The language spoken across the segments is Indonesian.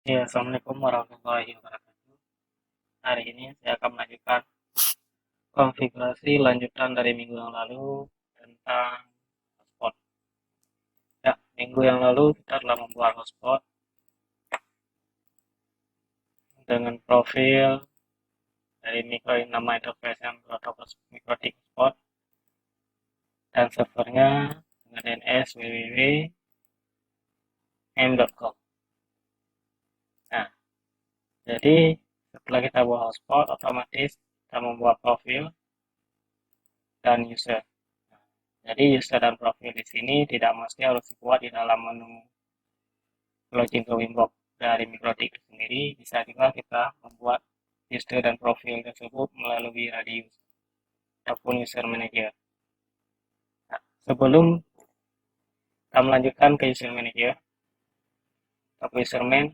Ya, Assalamualaikum warahmatullahi wabarakatuh. Hari ini saya akan melanjutkan konfigurasi lanjutan dari minggu yang lalu tentang hotspot. Ya, minggu yang lalu kita telah membuat hotspot dengan profil dari nama interface yang protokol mikrotik hotspot dan servernya dengan DNS www.m.com. Nah, jadi setelah kita buat hotspot, otomatis kita membuat profil dan user. Jadi user dan profil di sini tidak mesti harus dibuat di dalam menu login ke Winbox dari Mikrotik sendiri. Bisa juga kita membuat user dan profil tersebut melalui Radius ataupun user manager. Nah, sebelum kita melanjutkan ke user manager atau userman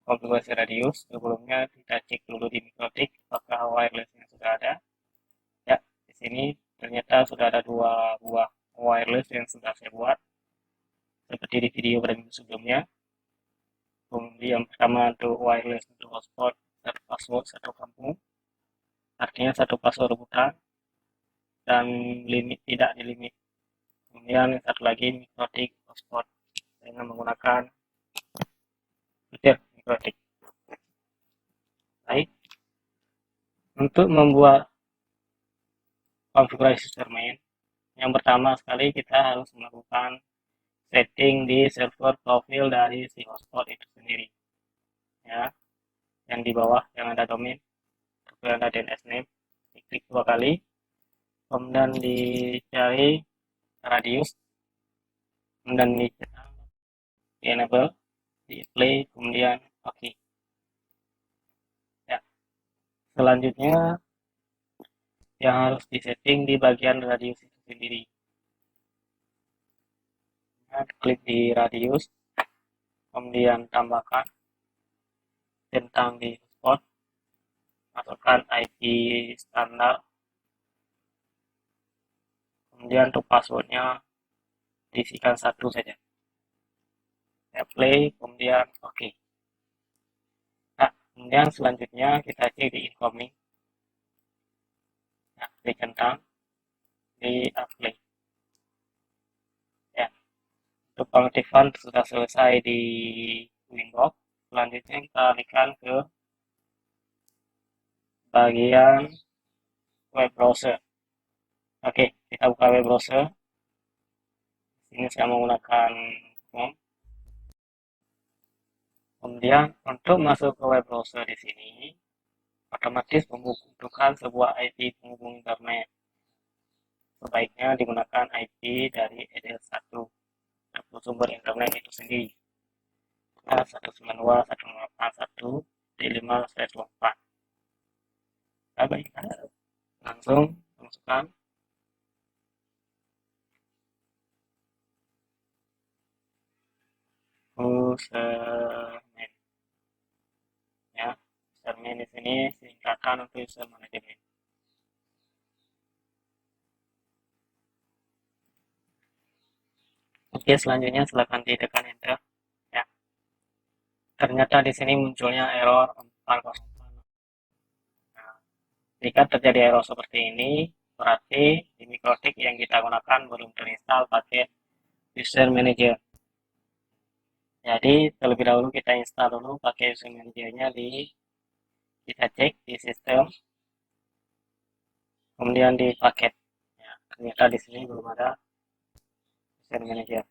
konfigurasi Radius, sebelumnya kita cek dulu di Mikrotik apakah wirelessnya sudah ada. Ya, di sini ternyata sudah ada dua buah wireless yang sudah saya buat seperti di video pada minggu sebelumnya. Kemudian yang pertama untuk wireless untuk hotspot, satu password satu kampung, artinya satu password rebutan dan limit tidak dilimit. Kemudian satu lagi mikrotik hotspot dengan menggunakan fitur mikrotik. Baik, untuk membuat konfigurasi userman, yang pertama sekali kita harus melakukan setting di server profil dari si hotspot itu sendiri. Ya, yang di bawah yang ada domain, yang ada DNS name, diklik dua kali, kemudian dicari radius, kemudian di enable, di play, kemudian oke. Okay. Ya, selanjutnya yang harus disetting di bagian radius itu sendiri. Nah, klik di radius, kemudian tambahkan tentang di hotspot, masukkan IP standar, kemudian untuk passwordnya diisikan satu saja. Ya, play, kemudian oke. Okay. Nah, kemudian selanjutnya kita cek di incoming. Nah, klik tentang di apply. Ya, untuk pengaktifan sudah selesai di Winbox. Selanjutnya kita alihkan ke bagian web browser. Oke, kita buka web browser. Ini saya menggunakan Chrome. Kemudian untuk masuk ke web browser di sini, otomatis membutuhkan sebuah IP penghubung internet. Sebaiknya digunakan IP dari EDL1 atau sumber internet itu sendiri. 192.168.1.5/24. Baik, langsung masukkan username. Ya, username di sini singkatan untuk user management. Oke, selanjutnya silakan ditekan enter. Ya, ternyata di sini munculnya error 404. Nah, jika terjadi error seperti ini, berarti di Mikrotik yang kita gunakan belum terinstall paket user manager. Jadi terlebih dahulu kita install dulu pakai user manajernya kita cek di sistem, kemudian di paket. Ya, ternyata di sini belum ada user manager.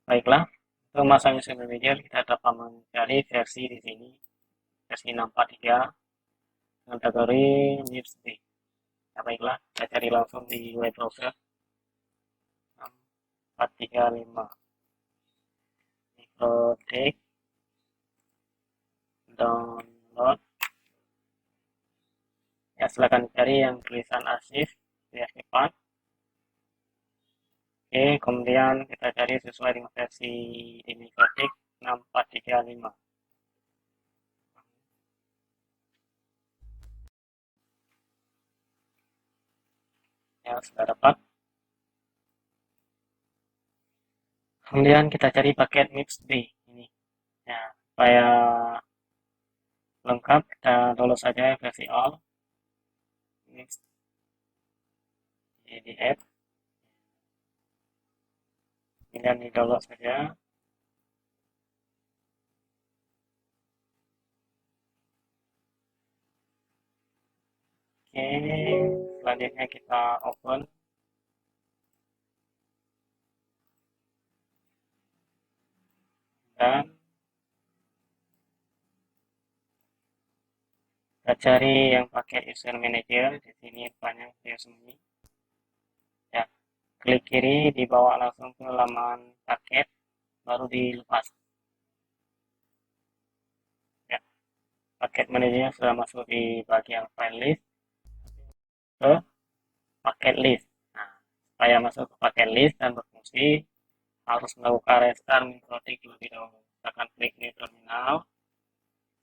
Baiklah, untuk masang user manager kita dapat mencari versi di sini, versi 643 kategori MIPS-B. Ya, baiklah, kita cari langsung di web browser 435 Mikrotik download. Ya, silakan cari yang tulisan arsip diaktifkan. Oke, kemudian kita cari sesuai dengan versi di Mikrotik 6435. Ya, sudah dapat. Kemudian kita cari paket MIPS-B ini. Ya, Supaya lengkap, kita download saja versi all. Ini di add, kemudian di download saja. Oke, selanjutnya kita open. Dan kita cari yang pakai user manager. Di sini banyak yang sembunyi. Ya, klik kiri, dibawa langsung ke laman paket, baru dilepas. Ya, paket manajernya sudah masuk di bagian file list ke paket list. Nah, supaya masuk ke paket list dan berfungsi, harus melakukan restart mikrotik terlebih dahulu. Silakan klik new terminal,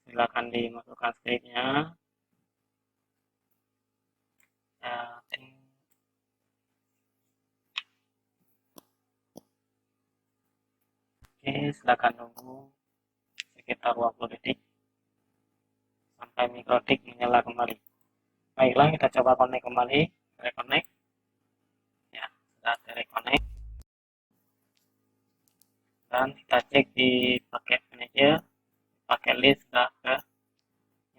silakan dimasukkan scriptnya. Ya, oke, silakan tunggu sekitar 20 detik sampai mikrotik menyala kembali. Baiklah, kita coba connect kembali. Reconnect. Ya, sudah terconnect. Dan kita cek di paket manager, paket list sudah ke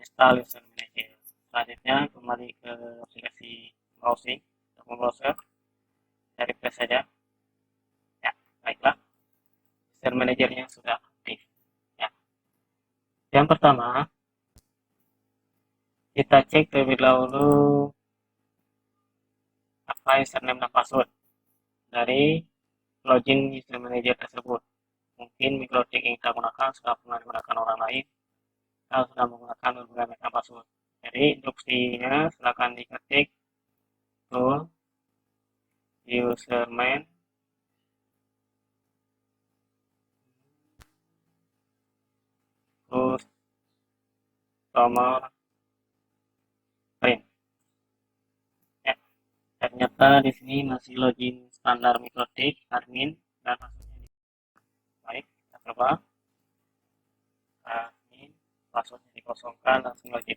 install user manager. Selanjutnya kembali ke aplikasi browsing atau browser, dari refresh saja. Ya, baiklah, user manajernya sudah aktif. Ya. Yang pertama, kita cek terlebih dahulu apa username dan password dari login user manager tersebut. Mungkin mikrotik yang kita gunakan sudah pernah digunakan orang lain, atau sudah menggunakan berbagai macam password. Jadi instruksinya silakan diketik to username terus nomor print. Ya, ternyata di sini masih login standar mikrotik admin dan passwordnya. Baik, kita coba admin, passwordnya dikosongkan, langsung login.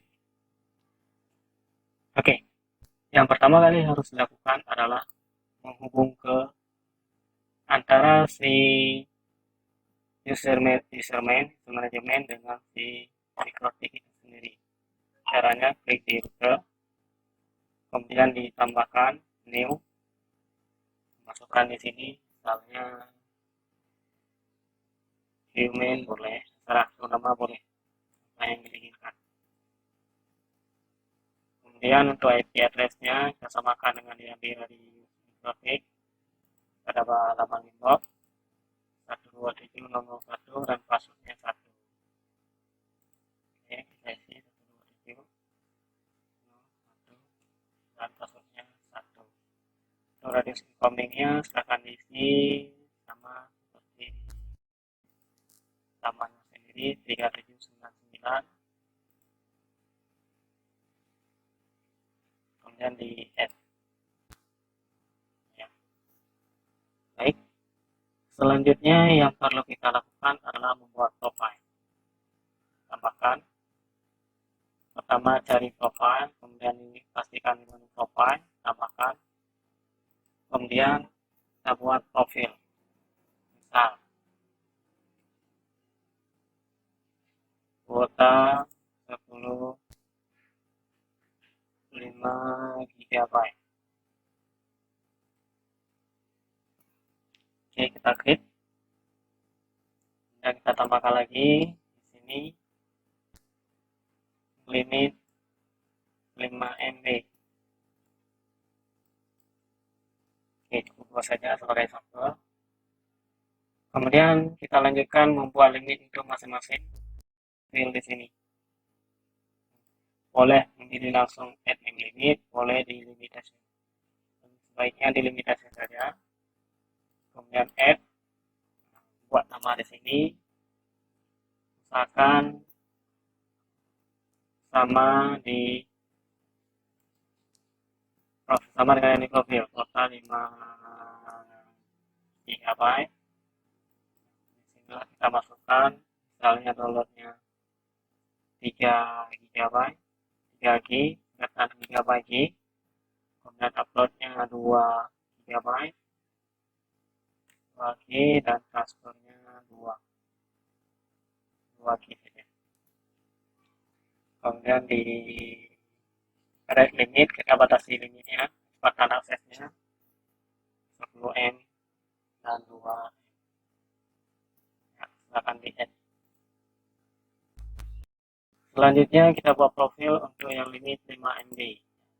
Oke, yang pertama kali harus dilakukan adalah menghubung ke antara si user manajemen dengan si mikrotik itu sendiri. Caranya klik di router, kemudian ditambahkan new, masukkan di sini misalnya human boleh, terserah nama boleh, apa yang diinginkan. Kemudian untuk IP address-nya kita samakan dengan yang dari mikrotik pada halaman inbox 127.001 dan passwordnya 1. Oke, kita isi 127.001 dan passwordnya 1. Untuk radius incomingnya silahkan diisi sama seperti namanya sendiri 3799, kemudian di add. Ya. Baik, selanjutnya yang perlu kita lakukan adalah membuat profile. Tambahkan, pertama cari profile, kemudian pastikan di menu profile, tambahkan, kemudian kita buat profil. Misal kuota 5 GB. Oke, kita klik dan kita tambahkan lagi di sini limit 5 MB. Oke, cukup dua saja sebagai sampel. Kemudian kita lanjutkan membuat limit untuk masing-masing file di sini. Boleh memilih langsung admin limit, boleh dilimitasi. Sebaiknya dilimitasi saja. Kemudian add, buat nama di sini, misalkan sama dengan ini profil, kuota 5 GB. Disinilah kita masukkan misalnya downloadnya 3 GB, 3 GB, data GB, kemudian uploadnya 2 GB, 2 GB, dan transfernya 2 GB. Kemudian di rate limit, kita batasi limitnya, kecepatan aksesnya 10 M dan 2 M. Ya, silakan di add. Selanjutnya kita buat profil untuk yang limit 5 MB.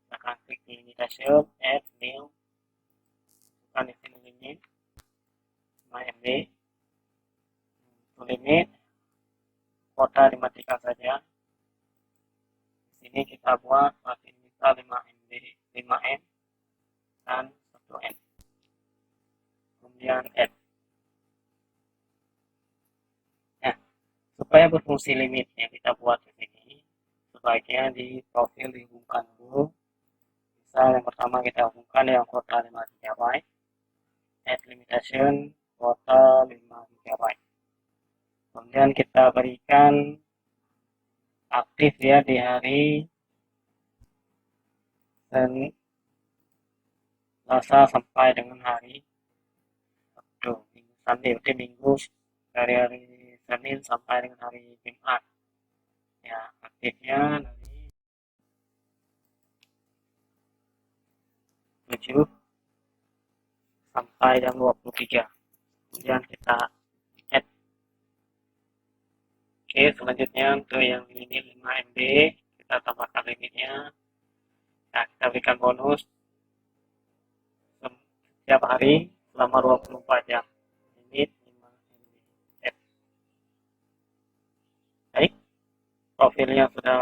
Silakan klik di limitation, add new, bukan di sini limit 5 MB. Untuk limit kuota dimatikan saja. Di sini kita buat masih bisa 5 MB, 5 M dan 1 M. Kemudian add. Nah, supaya berfungsi limit yang kita buat di sini, sebaiknya di profil dihubungkan dulu. Misal yang pertama kita hubungkan yang kuota 5 GB, add limitation kuota 5 GB. Kemudian kita berikan aktif ya di hari Selasa sampai dengan hari Sabtu, minggu dari hari Senin sampai dengan hari Jumat. Ya, aktifnya dari 7 sampai jam 23. Kemudian kita add. Oke, selanjutnya untuk yang ini 5 MB, kita tambahkan limitnya. Nah, kita berikan bonus setiap hari selama 24 jam. Limit 5 MB. Baik, profilnya sudah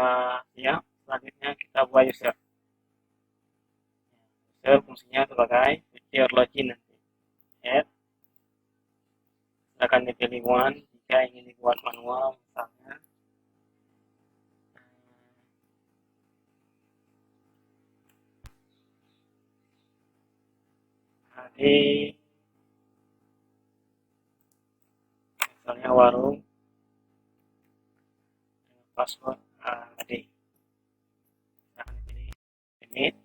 siap. Selanjutnya kita buat user. User fungsinya sebagai user login nanti. Add. Silakan dipilih one jika ingin dibuat manual misalnya. Jadi misalnya warung password AD. Silakan dipilih limit.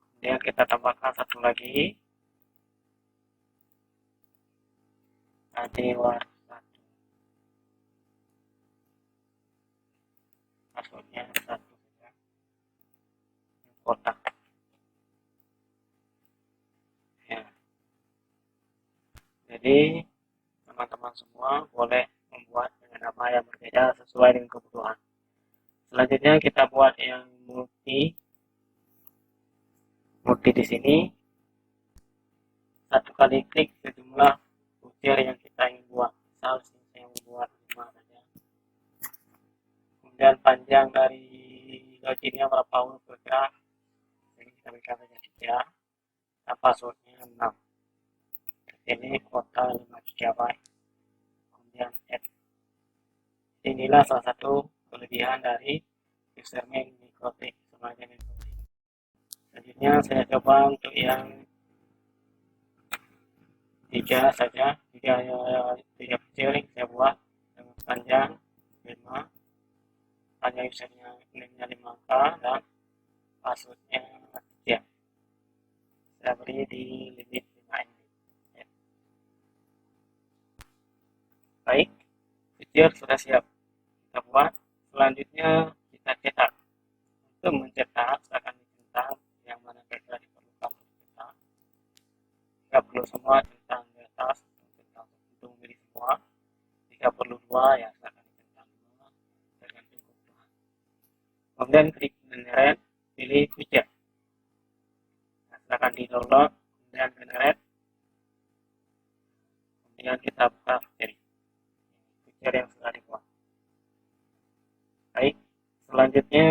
Kemudian kita tambahkan satu lagi. AD war 1. Passwordnya 1 saja. Kotak. Ya. Jadi teman-teman semua boleh membuat dengan nama yang berbeda sesuai dengan kebutuhan. Selanjutnya kita buat yang multi di sini. Satu kali klik sejumlah ujar yang kita ingin buat. Misal saya membuat 5 saja. Kemudian panjang dari loginnya berapa huruf bergerak. Jadi kita berikan saja 3. Nah, passwordnya 6. Ini kuota 5 GB. Kemudian add. Inilah salah satu kelebihan dari username Mikrotik sebagai Mikrotik. Selanjutnya saya coba untuk yang 3 saja, 3 kecil saya buat dengan panjang 5, panjang usernya 5 angka dan passwordnya 3. Saya beri di limit 5 MB. Ya. Baik, kecil sudah siap kita buat. Selanjutnya kita cetak. Untuk mencetak akan dicetak yang mana kira-kira diperlukan untuk cetak. Jika perlu semua centang di atas, centang untuk memilih semua. Jika perlu 2 ya silakan dicentang 2 tergantung kebutuhan. Kemudian klik generate, pilih widget. Nah, silakan di download, kemudian generate. Kemudian kita buka widget yang sudah dibuat. Baik, selanjutnya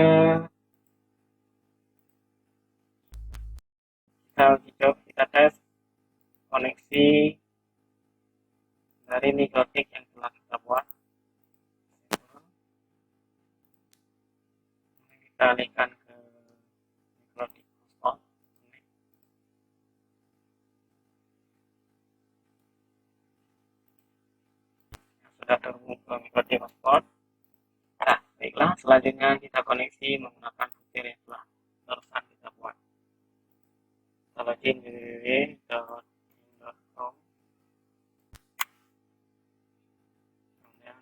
kita tes koneksi dari Mikrotik yang telah kita buat. Kita alihkan ke Mikrotik hotspot. Yang sudah mengikuti hotspot. Nah, baiklah, selanjutnya kita koneksi menggunakan fitur yang telah barusan kita buat. Kita login www.in.com, kemudian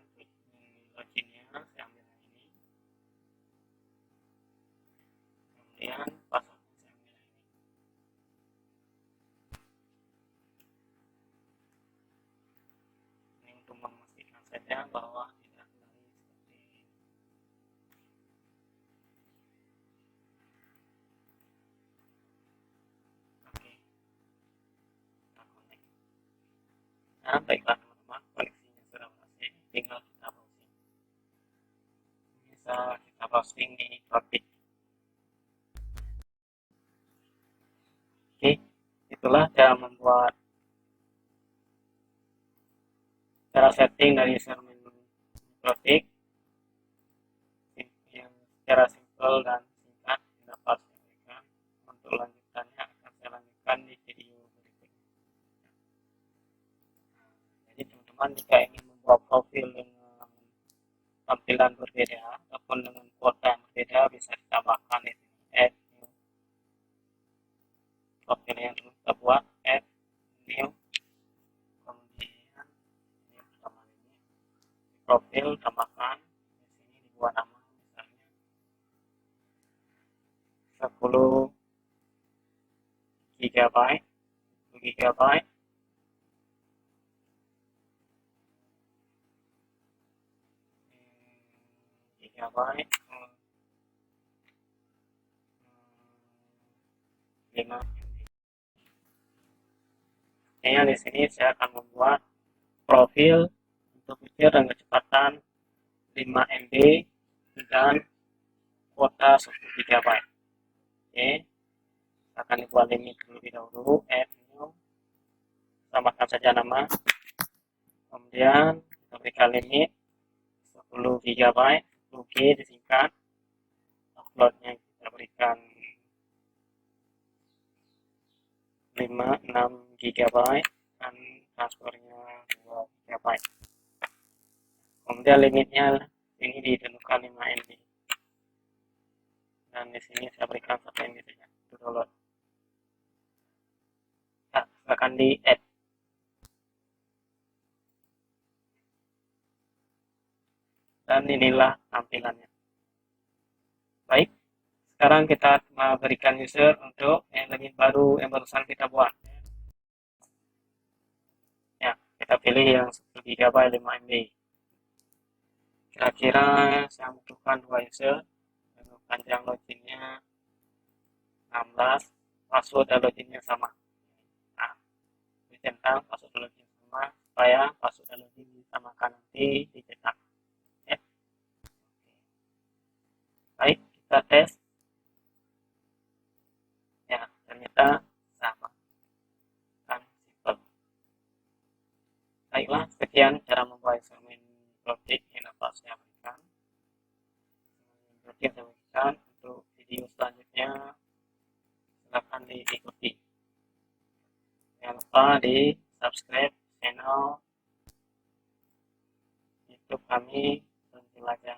loginnya saya ambil ini, kemudian passwordnya saya ambil ini. Ini untuk memastikan saja bahwa tidak kembali seperti ini. Oke, kita connect. Nah, baiklah teman-teman, koneksinya sudah berhasil, tinggal kita browsing. Bisa kita browsing di topik. Oke, itulah cara membuat cara setting dari userman Mikrotik yang secara simpel dan singkat dapat saya berikan. Untuk lanjutannya akan saya lanjutkan di video berikutnya. Jadi teman-teman, jika ingin membuat profil dengan tampilan berbeda ataupun dengan kuota yang berbeda, bisa ditambahkan di sini add new. Profil yang kita buat add new, kemudian ini pertama ini profil, tambahkan di sini dibuat nama misalnya 10 GB, 10 GB, gigabyte 5 MB. Kayaknya di sini saya akan membuat profil untuk fitur dan kecepatan 5 MB dan kuota 10 GB. Oke, akan dibuat limit terlebih dahulu, add new, tambahkan saja nama, kemudian kita berikan limit 10 GB, 10G disingkat, uploadnya kita berikan 6 GB dan transfernya 2 GB. Kemudian limitnya ini ditentukan 5 MB. Dan di sini saya berikan 1 MB saja untuk download. Nah, akan di add. Dan inilah tampilannya. Baik, sekarang kita berikan user untuk login baru yang barusan kita buat. Ya, kita pilih yang 10 GB 5 MB. Kira-kira saya membutuhkan 2 user. Panjang loginnya 16, password dan loginnya sama. Nah, dicentang password dan login sama supaya password dan login disamakan nanti dicetak. Ya. Baik, kita tes. Ya, ternyata sama. Kan simple. Baiklah, sekian cara membuat instrumen Mikrotik yang dapat saya berikan. Saya berikan untuk video selanjutnya, silakan diikuti. Jangan lupa di subscribe channel YouTube kami, dan jelajah